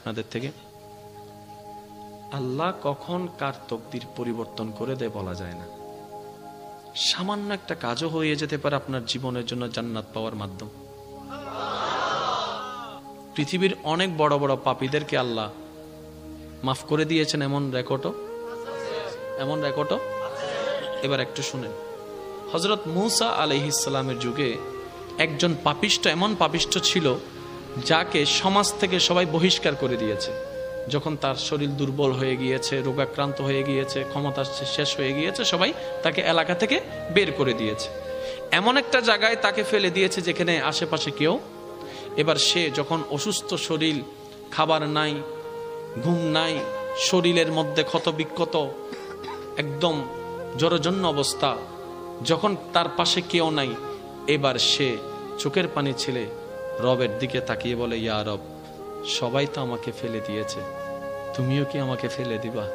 আপনাদের থেকে? আল্লাহ কখন কার তকদির পরিবর্তন করে দেয় বলা যায় না। সামান্য একটা কাজও হয়ে যেতে পারে আপনার জীবনের জন্য জান্নাত পাওয়ার মাধ্যম। পৃথিবীর অনেক বড় বড় পাপীদেরকে আল্লাহ মাফ করে দিয়েছেন, এমন রেকর্ডও এবার একটু শুনেন। হযরত মূসা আলাইহিস সালামের যুগে একজন পাপিষ্ঠ, এমন পাপিষ্ঠ ছিল যাকে সমাজ থেকে সবাই বহিষ্কার করে দিয়েছে। যখন তার শরীর দুর্বল হয়ে গিয়েছে, রোগাক্রান্ত হয়ে গিয়েছে, ক্ষমতা শেষ হয়ে গিয়েছে, সবাই তাকে এলাকা থেকে বের করে দিয়েছে। এমন একটা জায়গায় তাকে ফেলে দিয়েছে যেখানে আশেপাশে কেউ। এবার সে যখন অসুস্থ শরীর, খাবার নাই, ঘুম নাই, শরীরের মধ্যে ক্ষত বিক্ষত, একদম জরজন্য অবস্থা, যখন তার পাশে কেউ নাই, এবার সে চোখের পানি ছেলে রবের দিকে তাকিয়ে বলে, ইয়া রব, সবাই তো আমাকে ফেলে দিয়েছে, তুমিও কি আমাকে ফেলে দিবা?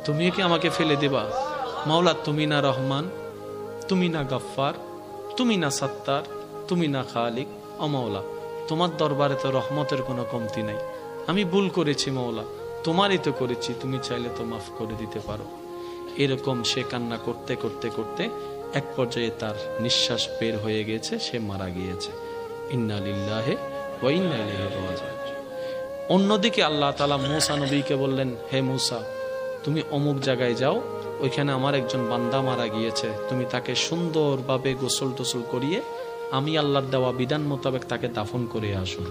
তুমিও কি আমাকে ফেলে দিবা? মাওলা, তুমি না রহমান, তুমি না গফফার, তুমি না সত্তার, তুমি না খালিক। ও মাওলা, তোমার দরবারে তো রহমতের কোনো কমতি নাই। আমি ভুল করেছি মাওলা, তোমারই তো করেছি, তুমি চাইলে তো মাফ করে দিতে পারো। এরকম সে কান্না করতে করতে করতে এক পর্যায়ে তার নিঃশ্বাস বের হয়ে গেছে, সে মারা গিয়েছে। ইন্না লিল্লাহি ওয়া ইন্না ইলাইহি রাজিউন। অন্যদিকে আল্লাহ তাআলা মূসা নবীকে বললেন, হে মূসা, তুমি অমুক জায়গায় যাও, ওইখানে আমার একজন বান্দা মারা গিয়েছে, তুমি তাকে সুন্দরভাবে গোসল টোসল করিয়ে আমি আল্লাহর দেওয়া বিধান মোতাবেক তাকে দাফন করে আসুন।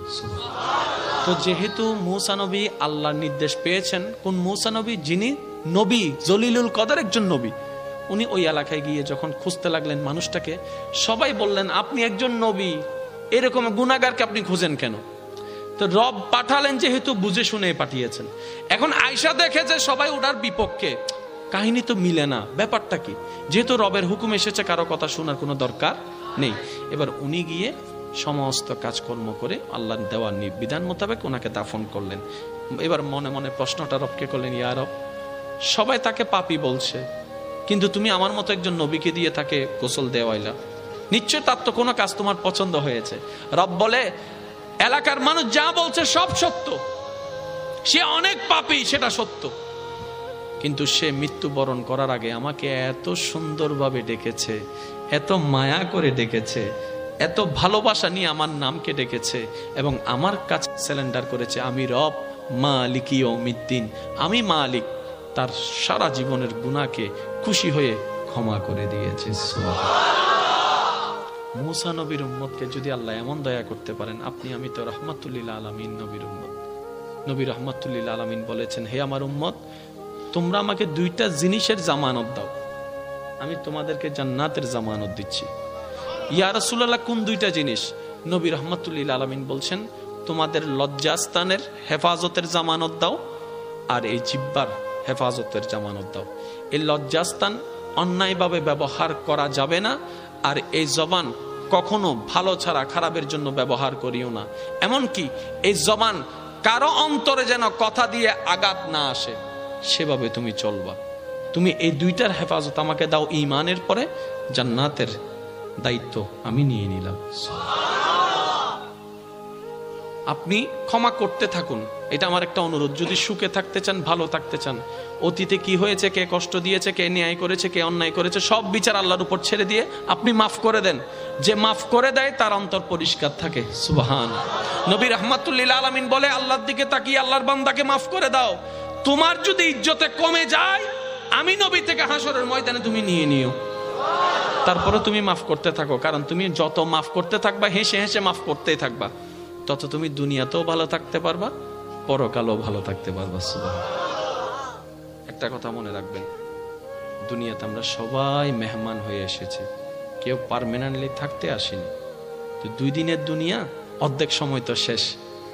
তো যেহেতু মূসা নবী আল্লাহর নির্দেশ পেয়েছেন, কোন মূসা নবী? যিনি নবী, জলিলুল কদর একজন নবী। উনি ওই এলাকায় গিয়ে যখন খুঁজতে লাগলেন মানুষটাকে, সবাই বললেন, আপনি একজন নবী, এরকম গুনাহগারকে আপনি খুঁজেন কেন? তো রব পাঠালেন, যেহেতু বুঝে শুনে পাঠিয়েছেন। এখন আয়েশা দেখে যে সবাই ওটার বিপক্ষে, কাহিনী তো মিলে না, ব্যাপারটা কি? যেহেতু রবের হুকুম এসেছে, কারো কথা শোনার কোনো দরকার নেই। এবার উনি গিয়ে সমস্ত কাজকর্ম করে আল্লাহর দেওয়া বিধান মোতাবেক ওনাকে দাফন করলেন। এবার মনে মনে প্রশ্নটা রবকে করলেন, ইয়া রব, সবাই তাকে পাপী বলছে, কিন্তু তুমি আমার মতো একজন নবীকে দিয়ে তাকে গোসল দেওয়াইলা, নিশ্চয় তার তো কোনো কাজ তোমার পছন্দ হয়েছে। রব বলে, এলাকার মানুষ যা বলছে সব সত্য, সে অনেক পাপী, সেটা সত্য, কিন্তু সে মৃত্যুবরণ করার আগে আমাকে এত সুন্দরভাবে ডেকেছে, এত মায়া করে ডেকেছে, এত ভালোবাসা নিয়ে আমার নামকে ডেকেছে এবং আমার কাছে সারেন্ডার করেছে, আমি রব মালিক ইয়াউমিদ্দিন, আমি মালিক। তার সারা জীবনের গুনাহকে খুশি হয়ে ক্ষমা করে দিয়েছে। মূসা নবীর উম্মতকে যদি আল্লাহ এমন দয়া করতে পারেন, আপনি আমি তো রাহমাতুল লিল আলামিন নবীর উম্মত। নবী রাহমাতুল লিল আলামিন বলেছেন, হে আমার উম্মত, তোমরা আমাকে দুইটা জিনিসের জামানত দাও, আমি তোমাদেরকে জান্নাতের জামানত দিচ্ছি। ইয়া রাসূলুল্লাহ, কোন দুইটা জিনিস? নবী রাহমাতুল লিল আলামিন বলছেন, তোমাদের লজ্জাস্থানের হেফাজতের জামানত দাও, আর এই জিহ্বার হেফাজতের জামানত দাও। এই লজ্জাস্থান অন্যায়ভাবে ব্যবহার করা যাবে না, আর এই জবান কখনো ভালো ছাড়া খারাপের জন্য ব্যবহার করিও না। এমনকি এই জবান কারো অন্তরে যেন কথা দিয়ে আঘাত না আসে, সেভাবে তুমি চলবা। তুমি এই দুইটার হেফাজত আমাকে দাও, ঈমানের পরে জান্নাতের দায়িত্ব আমি নিয়ে নিলাম। আপনি ক্ষমা করতে থাকুন, এটা আমার একটা অনুরোধ। যদি সুখে থাকতে চান, ভালো থাকতে চান, অতীতে কি হয়েছে, কে কষ্ট দিয়েছে, কে ন্যায় করেছে, কে অন্যায় করেছে, সব বিচার আল্লাহর উপর ছেড়ে দিয়ে আপনি মাফ করে দেন। যে মাফ করে দেয় তার অন্তর পরিষ্কার থাকে। সুবহান। নবী রাহমাতুল লিল আলামিন বলে, আল্লাহর দিকে তাকিয়ে আল্লাহর বান্দাকে মাফ করে দাও। তোমার যদি ইজ্জতে কমে যায়, আমি নবী থেকে হাসরের ময়দানে তুমি নিয়ে নিও, তারপরে তুমি মাফ করতে থাকো। কারণ তুমি যত মাফ করতে থাকবা, হেসে হেসে মাফ করতেই থাকবা, তত তুমি দুনিয়াতেও ভালো থাকতে পারবা, পরকালেও ভালো থাকতে পারবা। একটা কথা মনে রাখবেন, দুনিয়াতে আমরা সবাই মেহমান হয়ে এসেছি, কেউ পার্মানেন্টলি থাকতে আসেনি। তো 2 দিনের দুনিয়া, অর্ধেক সময় তো শেষ।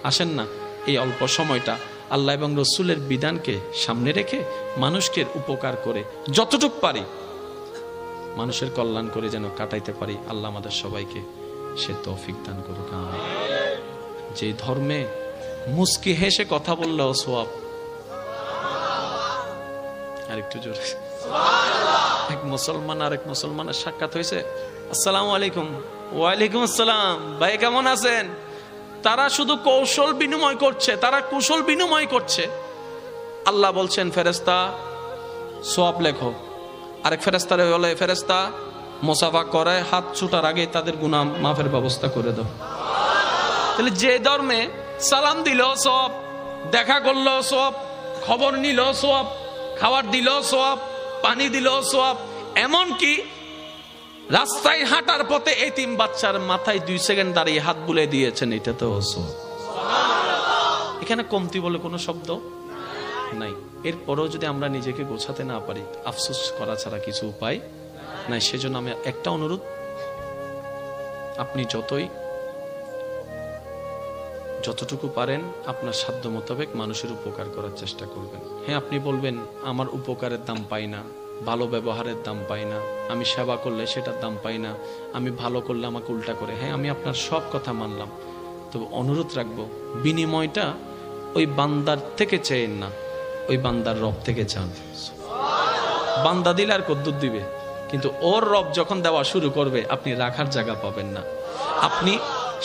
আসেন না, এই অল্প সময়টা আল্লাহ এবং রসুলের বিধানকে সামনে রেখে মানুষকে উপকার করে যতটুকু পারি মানুষের কল্যাণ করে যেন কাটাইতে পারি। আল্লাহ আমাদের সবাইকে সে তৌফিক দান করুক। যে ধর্মে মুস্কি হেসে কথা বললেও সওয়াব, আরেকটু জোরে, এক মুসলমান আরেক মুসলমানের সাক্ষাৎ হয়েছে, আসসালামু আলাইকুম। ওয়ালাইকুম আসসালাম, ভাই কেমন আছেন? তারা শুধু কৌশল বিনিময় করছে, তারা কুশল বিনিময় করছে। আল্লাহ বলছেন ফেরেশতা সওয়াব লেখো, আরেক ফেরেশতারে বলে ফেরেশতা মুসাফা করে হাত ছুটার আগে তাদের গুনাহ মাফের ব্যবস্থা করে দাও। তাহলে যে ধর্মে সালাম দিল সওয়াব, দেখা করলো সওয়াব, খবর নিল সওয়াব, খাবার দিল সওয়াব, পানি দিল সওয়াব, এমনকি রাস্তায় হাঁটার পথে এতিম বাচ্চার মাথায় 2 সেকেন্ড দাঁড়িয়ে হাত বুলে দিয়েছেন, এটা তো সওয়াব। এখানে কমতি বলে কোনো শব্দ নাই। এরপরেও যদি আমরা নিজেকে গোছাতে না পারি, আফসোস করা ছাড়া কিছু উপায় নাই। সেজন্য আমি একটা অনুরোধ, আপনি যতটুকু পারেন আপনার সাধ্য মোতাবেক মানুষের উপকার করার চেষ্টা করবেন। হ্যাঁ, আপনি বলবেন আমার উপকারের দাম পাই না, ভালো ব্যবহারের দাম পাই না, আমি সেবা করলে সেটার দাম পাই না, আমি ভালো করলে আমাকে উল্টা করে। হ্যাঁ, আমি আপনার সব কথা মানলাম, তবে অনুরোধ রাখবো বিনিময়টা ওই বান্দার থেকে চেয়েন না, ওই বান্দার রব থেকে চান। বান্দা দিলে আর কদ্দুর দিবে, কিন্তু ওর রব যখন দেওয়া শুরু করবে আপনি রাখার জায়গা পাবেন না। আপনি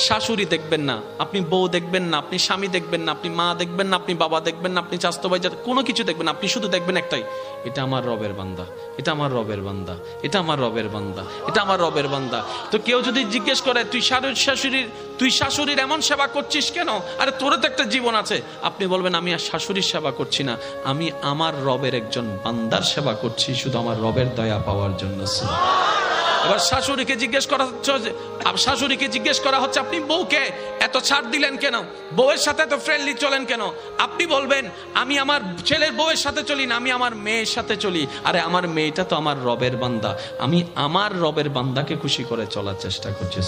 শাশুড়ি দেখবেন না, আপনি বউ দেখবেন না, আপনি স্বামী দেখবেন না, আপনি মা দেখবেন না, আপনি বাবা দেখবেন না, আপনি চাচতো ভাই কোনো কিছু দেখবেন না। আপনি শুধু দেখবেন একটাই, এটা আমার রবের বান্দা, এটা আমার রবের বান্দা, এটা আমার রবের বান্দা, এটা আমার রবের বান্দা। তো কেউ যদি জিজ্ঞেস করে তুই শাশুড়ির এমন সেবা করছিস কেন, আরে তোর তো একটা জীবন আছে, আপনি বলবেন আমি আর শাশুড়ির সেবা করছি না, আমি আমার রবের একজন বান্দার সেবা করছি, শুধু আমার রবের দয়া পাওয়ার জন্য। এবার শাশুড়িকে জিজ্ঞেস করা হচ্ছে আপনি বউকে এত ছাড় দিলেন কেন, বউয়ের সাথে এত ফ্রেন্ডলি চলেন কেন? আপনি বলবেন আমি আমার ছেলের বউয়ের সাথে চলি না, আমি আমার মেয়ের সাথে চলি। আরে আমার মেয়েটা তো আমার রবের বান্দা, আমি আমার রবের বান্দাকে খুশি করে চলার চেষ্টা করছি।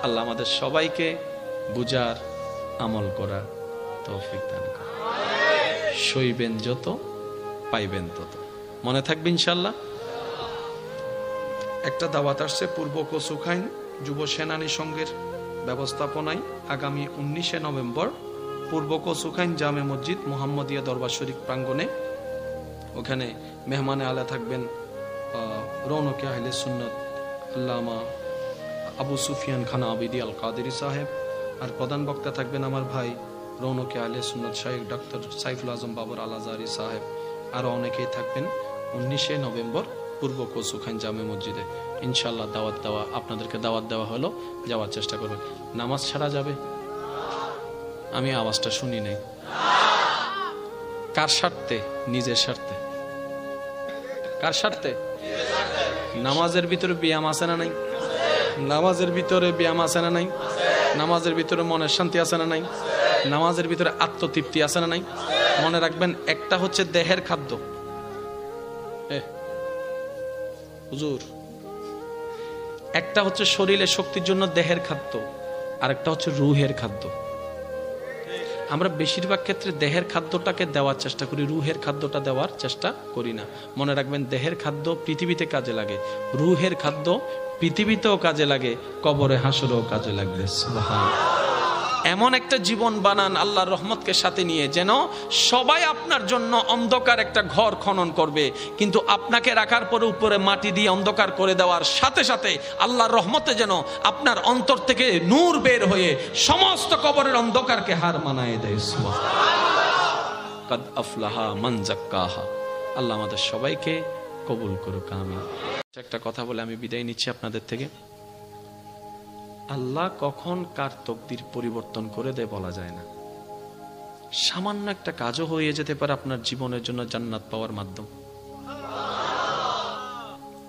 আল্লাহ আমাদের সবাইকে বুঝার, আমল করার তৌফিক দান করুন। সইবেন যত পাইবেন তত। মনে থাকবে ইনশাআল্লাহ। একটা দাওয়াত আসছে পূর্ব কচুখাইন যুব সেনানী সংঘের ব্যবস্থাপনায় আগামী 19 নভেম্বর পূর্ব কচুখাইন জামে মসজিদ মুহাম্মদিয়া দরবার শরীফ প্রাঙ্গণে। ওখানে মেহমানে আলা থাকবেন রৌনকে আহলে সুন্নাত আল্লামা আবু সুফিয়ান খান আবিদি আল কাদেরি সাহেব, আর প্রধান বক্তা থাকবেন আমার ভাই রৌনকে আহলে সুন্নাত শাইখ ডক্টর সাইফুল আজম বাবর আল আজহারি সাহেব। আরো অনেকেই থাকবেন 19 নভেম্বর পূর্ব কচুখাইন জামে মসজিদে। ইনশাল্লাহ আপনাদেরকে দাওয়াত দেওয়া হলো, যাওয়ার চেষ্টা করবেন। নামাজ ছাড়া যাবে? আমি আওয়াজটা শুনি নাই। কার স্বার্থে? নিজের স্বার্থে। কার স্বার্থে? নামাজের ভিতরে ব্যায়াম আছে না নাই? নামাজের ভিতরে ব্যায়াম আছে না নাই? নামাজের ভিতরে মনের শান্তি আছে না নাই? নামাজের ভিতরে আত্মতৃপ্তি আছে না নাই? মনে রাখবেন, একটা হচ্ছে দেহের খাদ্য, হুজুর, একটা হচ্ছে শরীরের শক্তির জন্য দেহের খাদ্য, আর একটা হচ্ছে রুহের খাদ্য। আমরা বেশিরভাগ ক্ষেত্রে দেহের খাদ্যটাকে দেওয়ার চেষ্টা করি, রুহের খাদ্যটা দেওয়ার চেষ্টা করি না। মনে রাখবেন, দেহের খাদ্য পৃথিবীতে কাজে লাগে, রুহের খাদ্য পৃথিবীতেও কাজে লাগে, কবরে হাসরেও কাজে লাগবে। সুবহানাল্লাহ। এমন একটা জীবন বানান আল্লাহর রহমতকে সাথে নিয়ে, যেন সবাই আপনার জন্য অন্ধকার একটা ঘর খনন করবে, কিন্তু আপনাকে রাখার পরে উপরে মাটি দিয়ে অন্ধকার করে দেওয়ার সাথে সাথে আল্লাহর রহমতে যেন আপনার অন্তর থেকে নূর বের হয়ে সমস্ত কবরের অন্ধকারকে হার মানায় দেয়। সুবহানাল্লাহ। কাদ আফলাহা মান যাক্কাহা। আল্লাহ আমাদের সবাইকে কবুল করুক, আমিন। একটা কথা বলে আমি বিদায় নিচ্ছি আপনাদের থেকে। আল্লাহ কখন কার তকদির পরিবর্তন করে দেয় বলা যায় না। সামান্য একটা কাজও হয়ে যেতে পারে আপনার জীবনের জন্য জান্নাত পাওয়ার মাধ্যম।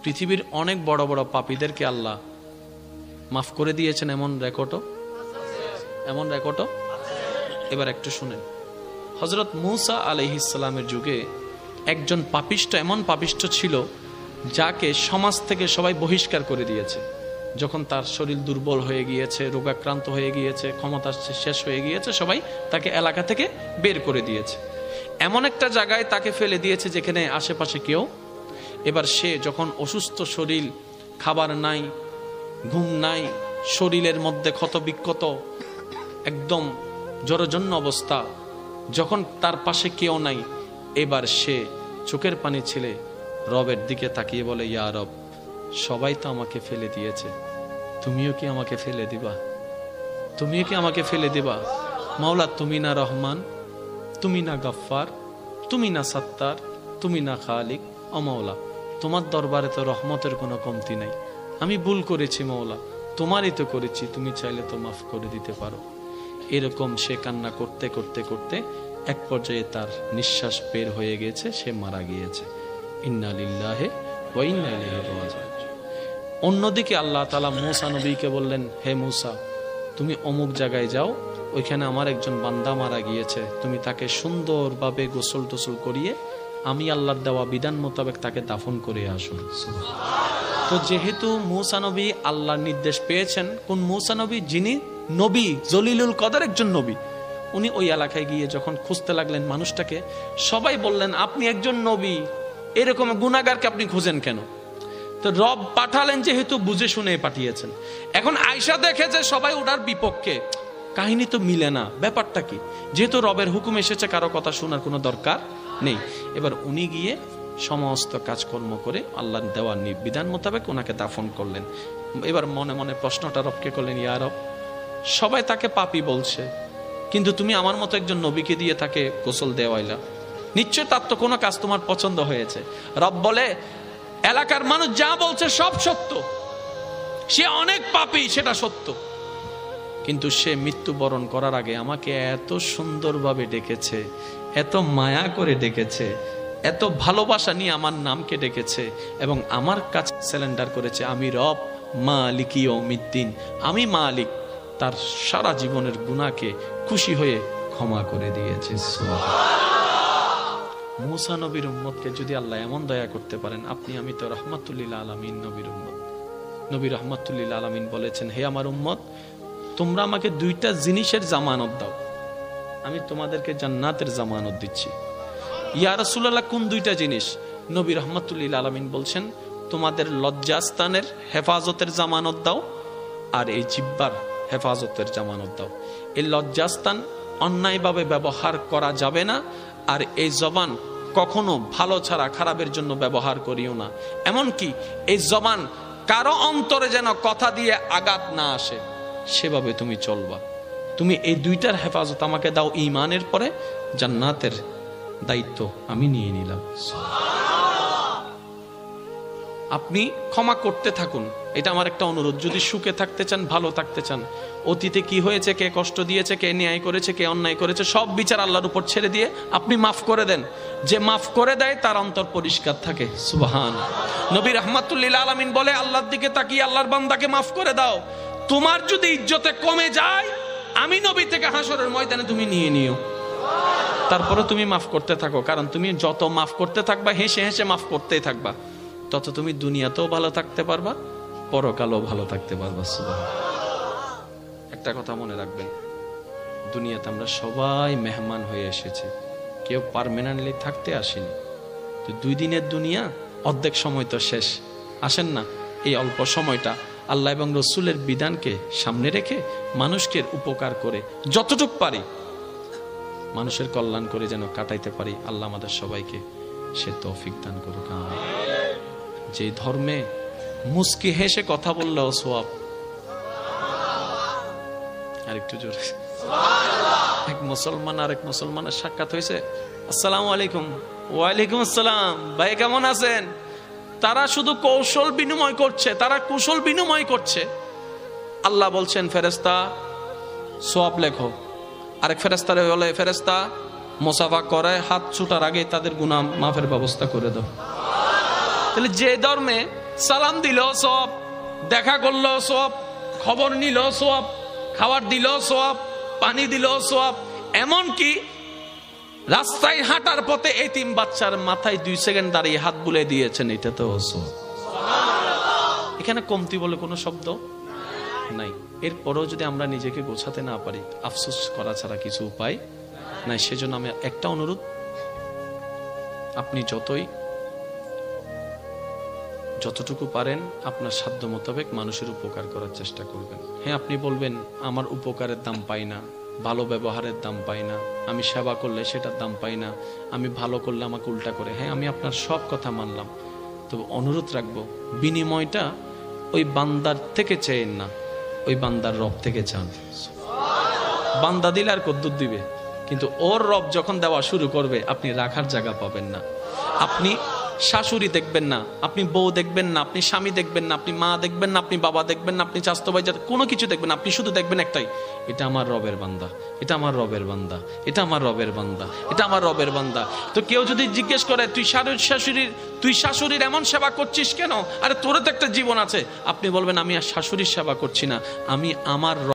পৃথিবীর অনেক বড় বড় পাপীদেরকে আল্লাহ মাফ করে দিয়েছেন, এমন রেকর্ডও। এবার একটু শুনেন। হযরত মূসা আলাইহিস সালামের যুগে একজন পাপিষ্ঠ এমন পাপিষ্ঠ ছিল যাকে সমাজ থেকে সবাই বহিষ্কার করে দিয়েছে। যখন তার শরীর দুর্বল হয়ে গিয়েছে, রোগাক্রান্ত হয়ে গিয়েছে, ক্ষমতা শেষ হয়ে গিয়েছে, সবাই তাকে এলাকা থেকে বের করে দিয়েছে। এমন একটা জায়গায় তাকে ফেলে দিয়েছে যেখানে আশেপাশে কেউ। এবার সে যখন অসুস্থ শরীর, খাবার নাই, ঘুম নাই, শরীরের মধ্যে ক্ষত বিক্ষত, একদম জরজন্য অবস্থা, যখন তার পাশে কেউ নাই, এবার সে চোখের পানি ছেলে রবের দিকে তাকিয়ে বলে, ইয়া রব, সবাই তো আমাকে ফেলে দিয়েছে, তুমিও কি আমাকে ফেলে দিবা? তুমি কি আমাকে ফেলে দিবা? মাওলা, তুমি না রহমান, তুমি না গফফার, তুমি না সত্তার, তুমি না খালিক। ও মাওলা, তোমার দরবারে তো রহমতের কোনো কমতি নাই। আমি ভুল করেছি মাওলা, তোমারই তো করেছি, তুমি চাইলে তো মাফ করে দিতে পারো। এরকম সে কান্না করতে করতে করতে এক পর্যায়ে তার নিঃশ্বাস বের হয়ে গেছে, সে মারা গিয়েছে। ইন্না লিল্লাহি ওয়া ইন্না ইলাইহি রাজিউন। অন্যদিকে আল্লাহ তাআলা মূসা নবীকে বললেন, হে মূসা, তুমি অমুক জায়গায় যাও, ওইখানে আমার একজন বান্দা মারা গিয়েছে, তুমি তাকে সুন্দরভাবে গোসল টোসল করিয়ে আমি আল্লাহর দেওয়া বিধান মোতাবেক তাকে দাফন করে আসুন। তো যেহেতু মূসা নবী আল্লাহর নির্দেশ পেয়েছেন, কোন মূসা নবী? যিনি নবী, জলিলুল কদর একজন নবী। উনি ওই এলাকায় গিয়ে যখন খুঁজতে লাগলেন মানুষটাকে, সবাই বললেন, আপনি একজন নবী, এরকম গুনাহগারকে আপনি খুঁজেন কেন? তো রব পাঠালেন যেহেতু বুঝে শুনে পাঠিয়েছেন। এখন আয়েশা দেখে যে সবাই ওটার বিপক্ষে, কাহিনী তো মিলে না, ব্যাপারটা কি? যেহেতু রবের হুকুম এসেছে, কারো কথা শোনার কোনো দরকার নেই। এবার উনি গিয়ে সমস্ত কাজকর্ম করে আল্লাহর দেওয়া বিধান মোতাবেক ওনাকে দাফন করলেন। এবার মনে মনে প্রশ্নটা রবকে করলেন, ইয়া রব, সবাই তাকে পাপী বলছে, কিন্তু তুমি আমার মতো একজন নবীকে দিয়ে তাকে গোসল দেওয়াইলা, নিশ্চয় তার তো কোনো কাজ তোমার পছন্দ হয়েছে। রব বলে, এলাকার মানুষ যা বলছে সব সত্য, সে অনেক পাপী, সেটা সত্য, কিন্তু সে মৃত্যুবরণ করার আগে আমাকে এত সুন্দরভাবে ডেকেছে, এত মায়া করে ডেকেছে, এত ভালোবাসা নিয়ে আমার নামকে ডেকেছে এবং আমার কাছে স্যালেন্ডার করেছে, আমি রব মালিকি ইয়াউমিদ্দিন, আমি মালিক। তার সারা জীবনের গুনাহকে খুশি হয়ে ক্ষমা করে দিয়েছে। মূসা নবীর উম্মতকে যদি আল্লাহ এমন দয়া করতে পারেন, আপনি আমি তো রাহমাতুল লিল আলামিন নবীর উম্মত। নবী রাহমাতুল লিল আলামিন বলেছেন, হে আমার উম্মত, তোমরা আমাকে দুইটা জিনিসের জামানত দাও, আমি তোমাদেরকে জান্নাতের জামানত দিচ্ছি। ইয়া রাসূলুল্লাহ, কোন দুইটা জিনিস? নবী রাহমাতুল লিল আলামিন বলছেন, তোমাদের লজ্জাস্থানের হেফাজতের জামানত দাও, আর এই জিহ্বার হেফাজতের জামানত দাও। এই লজ্জাস্থান অন্যায়ভাবে ব্যবহার করা যাবে না, আর এই জবান কখনো ভালো ছাড়া খারাপের জন্য ব্যবহার করিও না। এমনকি এই জবান কারো অন্তরে যেন কথা দিয়ে আঘাত না আসে, সেভাবে তুমি চলবা। তুমি এই দুইটার হেফাজত আমাকে দাও, ঈমানের পরে জান্নাতের দায়িত্ব আমি নিয়ে নিলাম। আপনি ক্ষমা করতে থাকুন, এটা আমার একটা অনুরোধ। যদি সুখে থাকতে চান, ভালো থাকতে চান, অতীতে কি হয়েছে, কে কষ্ট দিয়েছে, কে ন্যায় করেছে, কে অন্যায় করেছে, সব বিচার আল্লাহর উপর ছেড়ে দিয়ে আপনি মাফ করে দেন। যে মাফ করে দেয় তার অন্তর পরিষ্কার থাকে। সুবহান। নবী রাহমাতুল লিল আলামিন বলে, আল্লাহর দিকে তাকিয়ে আল্লাহর বান্দাকে মাফ করে দাও। তোমার যদি ইজ্জতে কমে যায়, আমি নবী থেকে হাসরের ময়দানে তুমি নিয়ে নিও, তারপরে তুমি মাফ করতে থাকো। কারণ তুমি যত মাফ করতে থাকবা, হেসে হেসে মাফ করতেই থাকবা, তত তুমি দুনিয়াতেও ভালো থাকতে পারবা, পরকালেও ভালো থাকতে পারবা। একটা কথা মনে রাখবেন, দুনিয়াতে আমরা সবাই মেহমান হয়ে এসেছি, কেউ পার্মানেন্টলি থাকতে আসেনি। তো 2 দিনের দুনিয়া, অর্ধেক সময় তো শেষ। আসেন না, এই অল্প সময়টা আল্লাহ এবং রসুলের বিধানকে সামনে রেখে মানুষকে উপকার করে যতটুকু পারি মানুষের কল্যাণ করে যেন কাটাইতে পারি। আল্লাহ আমাদের সবাইকে সে তৌফিক দান করুক। যে ধর্মে মুস্কি হেসে কথা বললেও সওয়াব, আরেকটু জোরে। এক মুসলমান আরেক মুসলমানের সাক্ষাৎ হয়েছে, আসসালামু আলাইকুম। ওয়ালাইকুম আসসালাম, ভাই কেমন আছেন? তারা শুধু কৌশল বিনিময় করছে, তারা কুশল বিনিময় করছে। আল্লাহ বলছেন, ফেরেশতা সওয়াব লেখো। আরেক ফেরেশতারে বলে, ফেরেশতা মুসাফা করে হাত ছুটার আগে তাদের গুনাহ মাফের ব্যবস্থা করে দাও। তাহলে যে ধর্মে সালাম দিল সওয়াব, দেখা করলো সওয়াব, খবর নিল সওয়াব, খাবার দিল সওয়াব, পানি দিল সওয়াব, এমনকি রাস্তায় হাঁটার পথে এতিম বাচ্চার মাথায় 2 সেকেন্ড দাঁড়িয়ে হাত বুলিয়ে দিয়েছেন, এটা তো সওয়াব। এখানে কমতি বলে কোনো শব্দ নাই। এরপরেও যদি আমরা নিজেকে গোছাতে না পারি, আফসোস করা ছাড়া কিছু উপায় নাই। সেজন্য আমি একটা অনুরোধ, আপনি যতটুকু পারেন আপনার সাধ্য মোতাবেক মানুষের উপকার করার চেষ্টা করবেন। হ্যাঁ, আপনি বলবেন আমার উপকারের দাম পাই না, ভালো ব্যবহারের দাম পাই না, আমি সেবা করলে সেটার দাম পাই না, আমি ভালো করলে আমাকে উল্টা করে। হ্যাঁ, আমি আপনার সব কথা মানলাম, তবে অনুরোধ রাখবো, বিনিময়টা ওই বান্দার থেকে চেয়েন না, ওই বান্দার রব থেকে চান। বান্দা দিলে আর কদ্দুর দিবে, কিন্তু ওর রব যখন দেওয়া শুরু করবে আপনি রাখার জায়গা পাবেন না। আপনি শাশুড়ি দেখবেন না, আপনি বউ দেখবেন না, আপনি স্বামী দেখবেন না, আপনি মা দেখবেন না, আপনি বাবা দেখবেন না, আপনি চাচতো ভাই কোনো কিছু দেখবেন না। আপনি শুধু দেখবেন একটাই, এটা আমার রবের বান্দা, এটা আমার রবের বান্দা, এটা আমার রবের বান্দা, এটা আমার রবের বান্দা। তো কেউ যদি জিজ্ঞেস করে তুই শাশুড়ির এমন সেবা করছিস কেন, আরে তোর তো একটা জীবন আছে, আপনি বলবেন আমি আর শাশুড়ির সেবা করছি না, আমি আমার